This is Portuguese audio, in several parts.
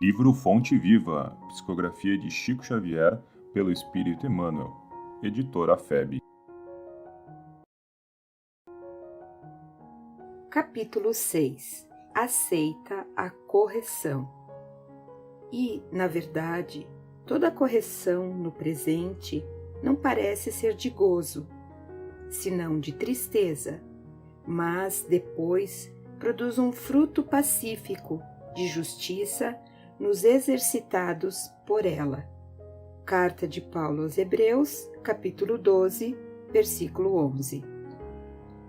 Livro Fonte Viva, psicografia de Chico Xavier, pelo Espírito Emmanuel, editora FEB. Capítulo 6. Aceita a correção. E, na verdade, toda correção no presente não parece ser de gozo, senão de tristeza, mas depois produz um fruto pacífico de justiça nos exercitados por ela. Carta de Paulo aos Hebreus, capítulo 12, versículo 11.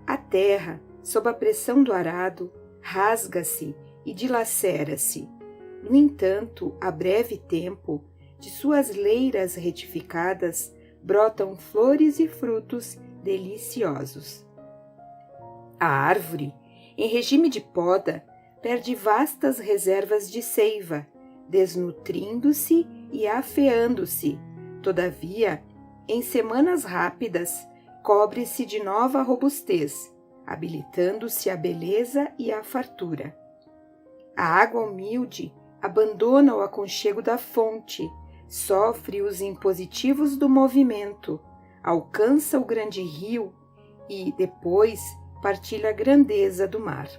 A terra, sob a pressão do arado, rasga-se e dilacera-se. No entanto, a breve tempo, de suas leiras retificadas, brotam flores e frutos deliciosos. A árvore, em regime de poda, perde vastas reservas de seiva, desnutrindo-se e afeando-se. Todavia, em semanas rápidas, cobre-se de nova robustez, habilitando-se a beleza e a fartura. A água humilde abandona o aconchego da fonte, sofre os impositivos do movimento, alcança o grande rio e, depois, partilha a grandeza do mar.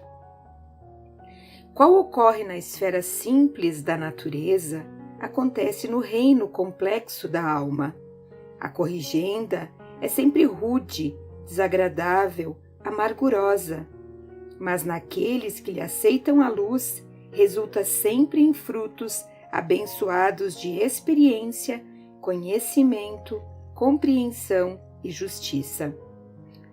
Qual ocorre na esfera simples da natureza, acontece no reino complexo da alma. A corrigenda é sempre rude, desagradável, amargurosa, mas naqueles que lhe aceitam a luz, resulta sempre em frutos abençoados de experiência, conhecimento, compreensão e justiça.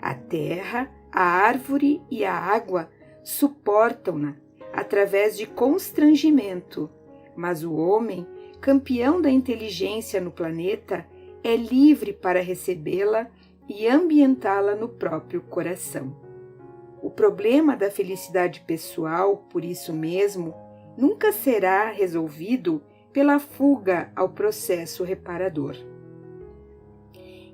A terra, a árvore e a água suportam-na através de constrangimento, mas o homem, campeão da inteligência no planeta, é livre para recebê-la e ambientá-la no próprio coração. O problema da felicidade pessoal, por isso mesmo, nunca será resolvido pela fuga ao processo reparador.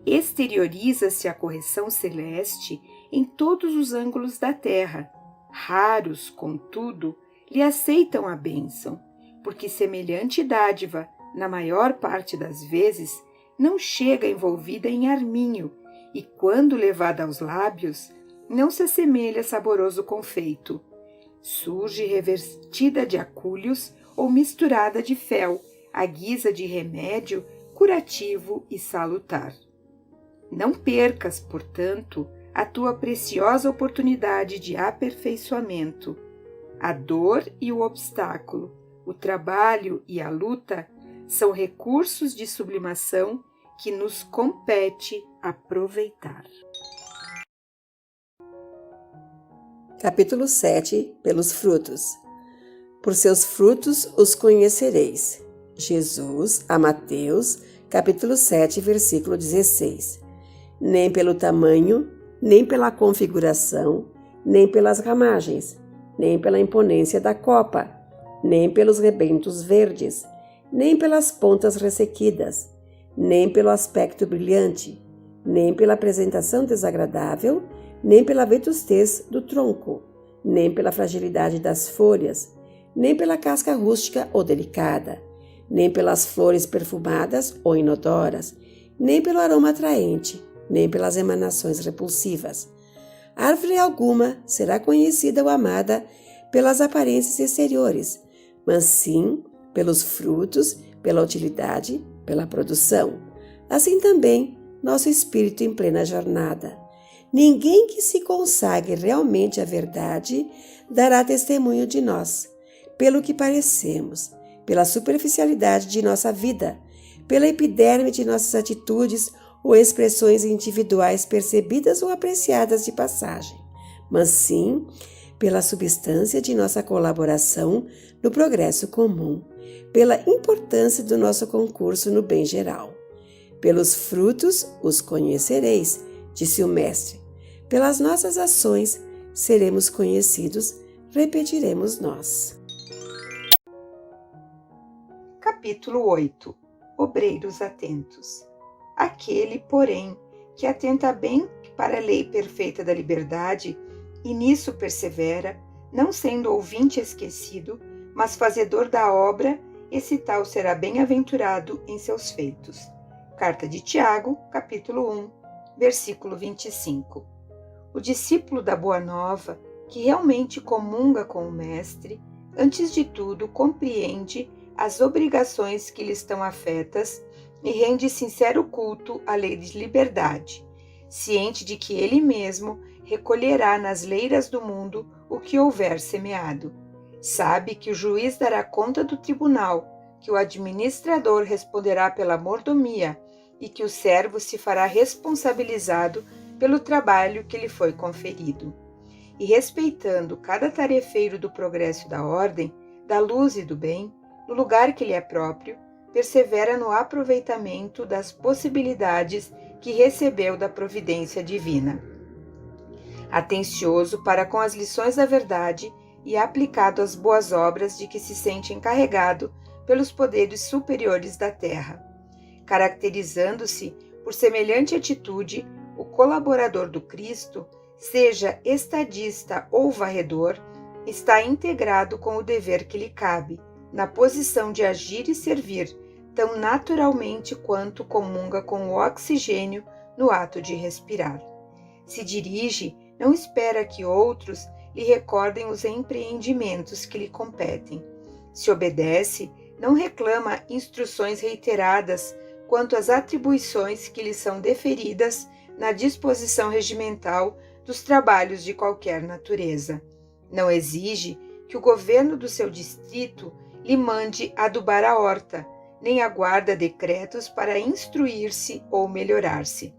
Exterioriza-se a correção celeste em todos os ângulos da terra. Raros, contudo, lhe aceitam a bênção, porque semelhante dádiva, na maior parte das vezes, não chega envolvida em arminho e, quando levada aos lábios, não se assemelha a saboroso confeito. Surge revestida de acúlios ou misturada de fel, à guisa de remédio curativo e salutar. Não percas, portanto, a tua preciosa oportunidade de aperfeiçoamento. A dor e o obstáculo, o trabalho e a luta são recursos de sublimação que nos compete aproveitar. Capítulo 7. Pelos frutos. Por seus frutos os conhecereis. Jesus, a Mateus, capítulo 7, versículo 16. Nem pelo tamanho, nem pela configuração, nem pelas ramagens, nem pela imponência da copa, nem pelos rebentos verdes, nem pelas pontas ressequidas, nem pelo aspecto brilhante, nem pela apresentação desagradável, nem pela vetustez do tronco, nem pela fragilidade das folhas, nem pela casca rústica ou delicada, nem pelas flores perfumadas ou inodoras, nem pelo aroma atraente, nem pelas emanações repulsivas. Árvore alguma será conhecida ou amada pelas aparências exteriores, mas sim pelos frutos, pela utilidade, pela produção. Assim também, nosso espírito em plena jornada. Ninguém que se consagre realmente à verdade dará testemunho de nós, pelo que parecemos, pela superficialidade de nossa vida, pela epiderme de nossas atitudes ou expressões individuais percebidas ou apreciadas de passagem, mas sim pela substância de nossa colaboração no progresso comum, pela importância do nosso concurso no bem geral. Pelos frutos os conhecereis, disse o Mestre. Pelas nossas ações seremos conhecidos, repetiremos nós. Capítulo 8. Obreiros atentos. Aquele, porém, que atenta bem para a lei perfeita da liberdade, e nisso persevera, não sendo ouvinte esquecido, mas fazedor da obra, esse tal será bem-aventurado em seus feitos. Carta de Tiago, capítulo 1, versículo 25. O discípulo da Boa Nova, que realmente comunga com o Mestre, antes de tudo compreende as obrigações que lhe estão afetas e rende sincero culto à lei de liberdade, ciente de que ele mesmo recolherá nas leiras do mundo o que houver semeado. Sabe que o juiz dará conta do tribunal, que o administrador responderá pela mordomia e que o servo se fará responsabilizado pelo trabalho que lhe foi conferido. E respeitando cada tarefeiro do progresso da ordem, da luz e do bem, no lugar que lhe é próprio, persevera no aproveitamento das possibilidades que recebeu da providência divina. Atencioso para com as lições da verdade e aplicado às boas obras de que se sente encarregado pelos poderes superiores da terra. Caracterizando-se por semelhante atitude, o colaborador do Cristo, seja estadista ou varredor, está integrado com o dever que lhe cabe, na posição de agir e servir, tão naturalmente quanto comunga com o oxigênio no ato de respirar. Se dirige, não espera que outros lhe recordem os empreendimentos que lhe competem. Se obedece, não reclama instruções reiteradas quanto às atribuições que lhe são deferidas na disposição regimental dos trabalhos de qualquer natureza. Não exige que o governo do seu distrito lhe mande adubar a horta, nem aguarda decretos para instruir-se ou melhorar-se,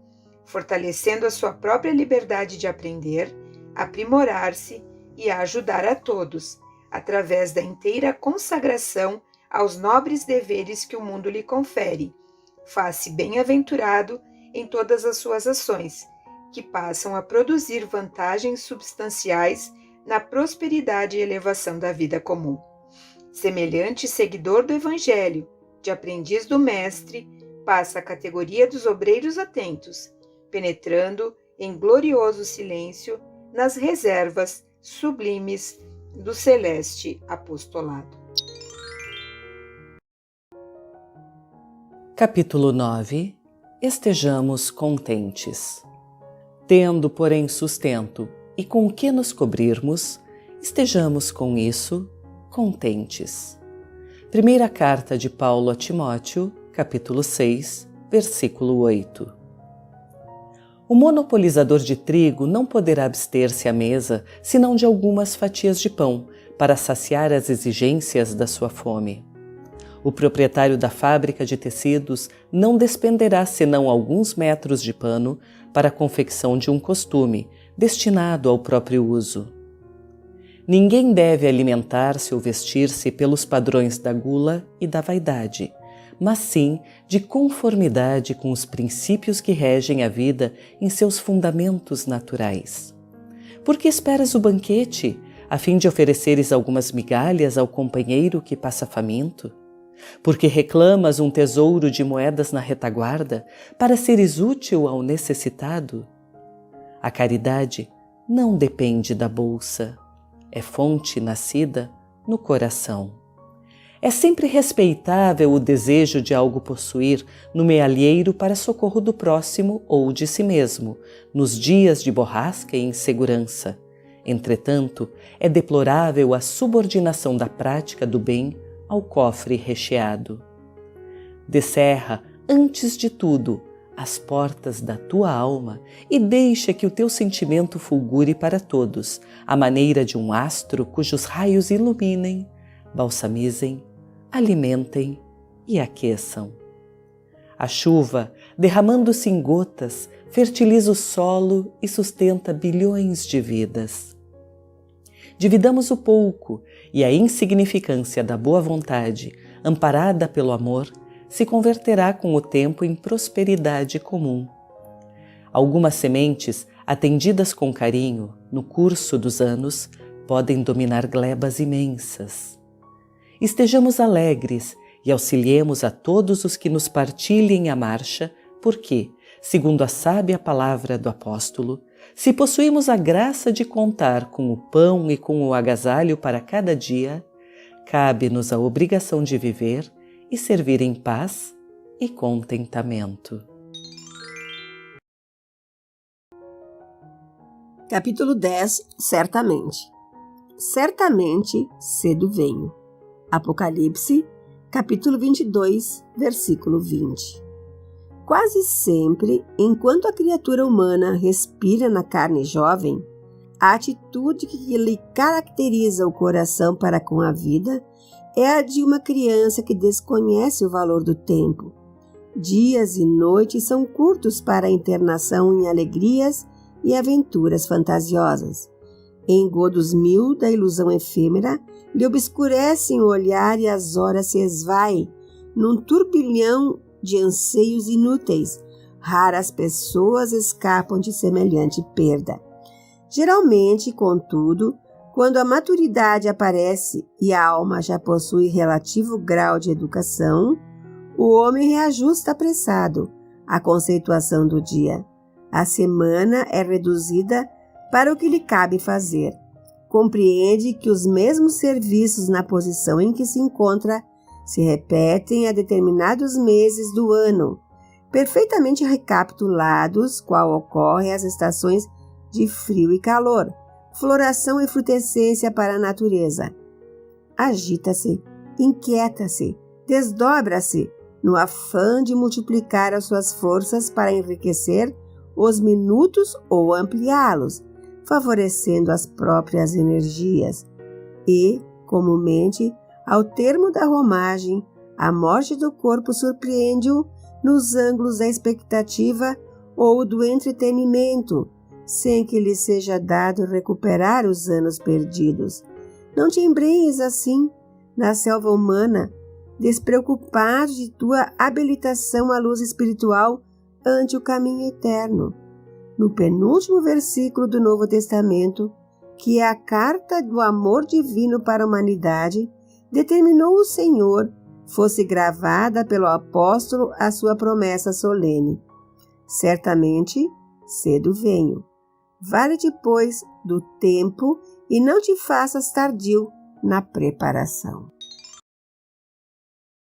fortalecendo a sua própria liberdade de aprender, aprimorar-se e a ajudar a todos, através da inteira consagração aos nobres deveres que o mundo lhe confere. Faz-se bem-aventurado em todas as suas ações, que passam a produzir vantagens substanciais na prosperidade e elevação da vida comum. Semelhante seguidor do Evangelho, de aprendiz do Mestre, passa a categoria dos obreiros atentos, penetrando em glorioso silêncio nas reservas sublimes do celeste apostolado. Capítulo 9. Estejamos contentes. Tendo, porém, sustento e com o que nos cobrirmos, estejamos com isso contentes. Primeira carta de Paulo a Timóteo, capítulo 6, versículo 8. O monopolizador de trigo não poderá abster-se à mesa senão de algumas fatias de pão para saciar as exigências da sua fome. O proprietário da fábrica de tecidos não despenderá senão alguns metros de pano para a confecção de um costume, destinado ao próprio uso. Ninguém deve alimentar-se ou vestir-se pelos padrões da gula e da vaidade, mas sim de conformidade com os princípios que regem a vida em seus fundamentos naturais. Por que esperas o banquete, a fim de ofereceres algumas migalhas ao companheiro que passa faminto? Porque reclamas um tesouro de moedas na retaguarda para seres útil ao necessitado? A caridade não depende da bolsa, é fonte nascida no coração. É sempre respeitável o desejo de algo possuir no mealheiro para socorro do próximo ou de si mesmo, nos dias de borrasca e insegurança. Entretanto, é deplorável a subordinação da prática do bem ao cofre recheado. Descerra, antes de tudo, as portas da tua alma e deixa que o teu sentimento fulgure para todos, à maneira de um astro cujos raios iluminem, balsamizem, alimentem e aqueçam. A chuva, derramando-se em gotas, fertiliza o solo e sustenta bilhões de vidas. Dividamos o pouco e a insignificância da boa vontade, amparada pelo amor, se converterá com o tempo em prosperidade comum. Algumas sementes, atendidas com carinho, no curso dos anos, podem dominar glebas imensas. Estejamos alegres e auxiliemos a todos os que nos partilhem a marcha, porque, segundo a sábia palavra do apóstolo, se possuímos a graça de contar com o pão e com o agasalho para cada dia, cabe-nos a obrigação de viver e servir em paz e contentamento. Capítulo 10. Certamente. Certamente cedo venho. Apocalipse, capítulo 22, versículo 20. Quase sempre, enquanto a criatura humana respira na carne jovem, a atitude que lhe caracteriza o coração para com a vida é a de uma criança que desconhece o valor do tempo. Dias e noites são curtos para a internação em alegrias e aventuras fantasiosas. Engodos mil da ilusão efêmera lhe obscurecem o olhar e as horas se esvaem num turbilhão de anseios inúteis. Raras pessoas escapam de semelhante perda. Geralmente, contudo, quando a maturidade aparece e a alma já possui relativo grau de educação, o homem reajusta apressado a conceituação do dia. A semana é reduzida para o que lhe cabe fazer. Compreende que os mesmos serviços na posição em que se encontra se repetem a determinados meses do ano, perfeitamente recapitulados, qual ocorre às estações de frio e calor, floração e frutescência para a natureza. Agita-se, inquieta-se, desdobra-se, no afã de multiplicar as suas forças para enriquecer os minutos ou ampliá-los, favorecendo as próprias energias. E, comumente, ao termo da romagem, a morte do corpo surpreende-o nos ângulos da expectativa ou do entretenimento, sem que lhe seja dado recuperar os anos perdidos. Não te embrenhes assim, na selva humana, despreocupado de tua habilitação à luz espiritual ante o caminho eterno. No penúltimo versículo do Novo Testamento, que é a carta do amor divino para a humanidade, determinou o Senhor fosse gravada pelo apóstolo a sua promessa solene. Certamente, cedo venho. Vale-te, pois, do tempo e não te faças tardio na preparação.